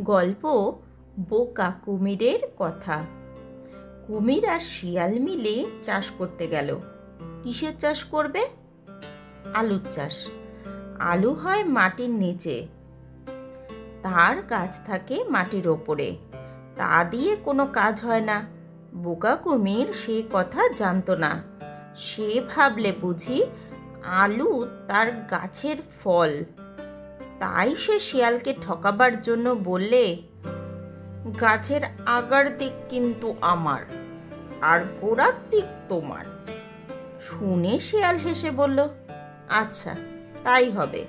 গল্প বোকা কুমিরের কথা। কুমির আর শিয়াল মিলে চাষ করতে গেল। কিসের চাষ করবে? আলুর চাষ। আলু হয় মাটির নিচে, তার গাছ থাকে মাটির ওপরে। তা দিয়ে কোনো কাজ হয় না। বোকা কুমির সে কথা জানতো না। সে ভাবলে বুঝি আলু তার গাছের ফল। তাই সে শিয়ালকে ঠকাবার জন্য বললে, গাছের আগার দিক কিন্তু আমার, আর গোড়ার দিক তোমার। শুনে শিয়াল হেসে বলল, আচ্ছা তাই হবে।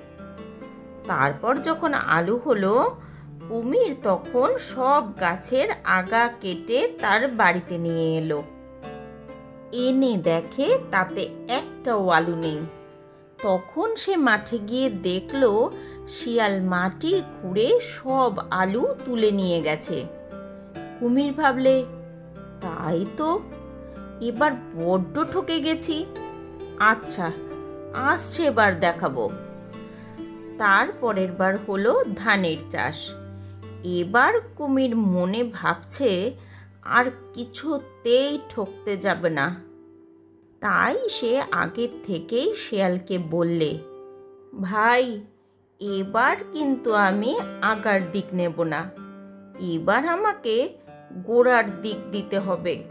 তারপর যখন আলু হলো, কুমির তখন সব গাছের আগা কেটে তার বাড়িতে নিয়ে এলো। এনে দেখে তাতে একটাও আলু নেই। তখন সে মাঠে গিয়ে দেখলো শিয়াল মাটি খুঁড়ে সব আলু তুলে নিয়ে গেছে। কুমির ভাবলে, তাই তো, এবার বড্ড ঠকে গেছি। আচ্ছা, আসছে এবার দেখাবো। তারপরের বার হলো ধানের চাষ। এবার কুমির মনে ভাবছে আর কিছুতেই ঠকতে যাবে না। তাই সে আগের থেকেই শিয়ালকে বললে, ভাই, এবার কিন্তু আমি আগার দিক নেব না, এবার আমাকে গোড়ার দিক দিতে হবে।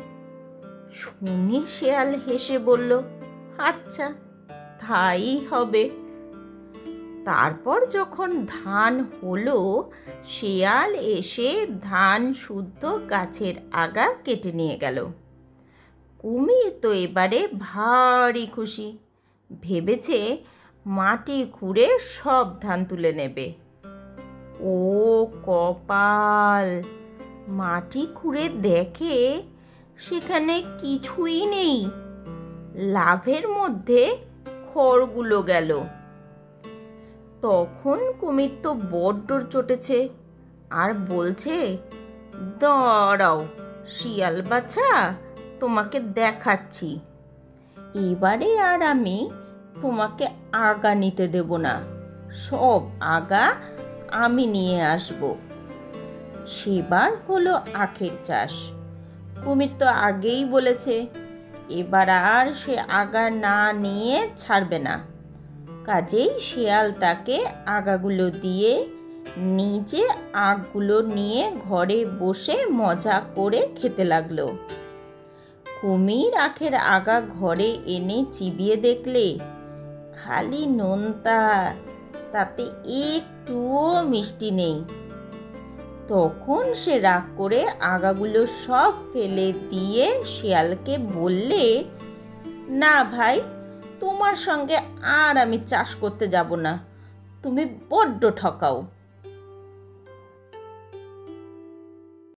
শুনে শিয়াল হেসে বলল, আচ্ছা তাই হবে। তারপর যখন ধান হলো, শিয়াল এসে ধান শুদ্ধ গাছের আগা কেটে নিয়ে গেল। কুমির তো এবারে ভারী খুশি। ভেবেছে মাটি খুঁড়ে সব ধান তুলে নেবে। ও কপাল! মাটি খুঁড়ে দেখে সেখানে কিছুই নেই। লাভের মধ্যে খড়গুলো গেল। তখন কুমির তো বড্ড চটেছে, আর বলছে, দাঁড়াও শিয়াল বাছা, তোমাকে দেখাচ্ছি। এবারে আর আমি তোমাকে আগা নিতে দেব না, সব আগা আমি নিয়ে আসব। সেবার হলো আখের চাষ। কুমির তো আগেই বলেছে এবার আর সে আগা না নিয়ে ছাড়বে না। কাজেই শিয়াল তাকে আগাগুলো দিয়ে নিজে আখগুলো নিয়ে ঘরে বসে মজা করে খেতে লাগলো। কুমির আখের আগা ঘরে এনে চিবিয়ে দেখলে খালি নোনতা, তাতে একটুও মিষ্টি নেই। তখন সে রাগ করে আগাগুলো সব ফেলে দিয়ে শিয়ালকে বললে, না ভাই, তোমার সঙ্গে আর আমি চাষ করতে যাব না, তুমি বড্ড ঠকাও।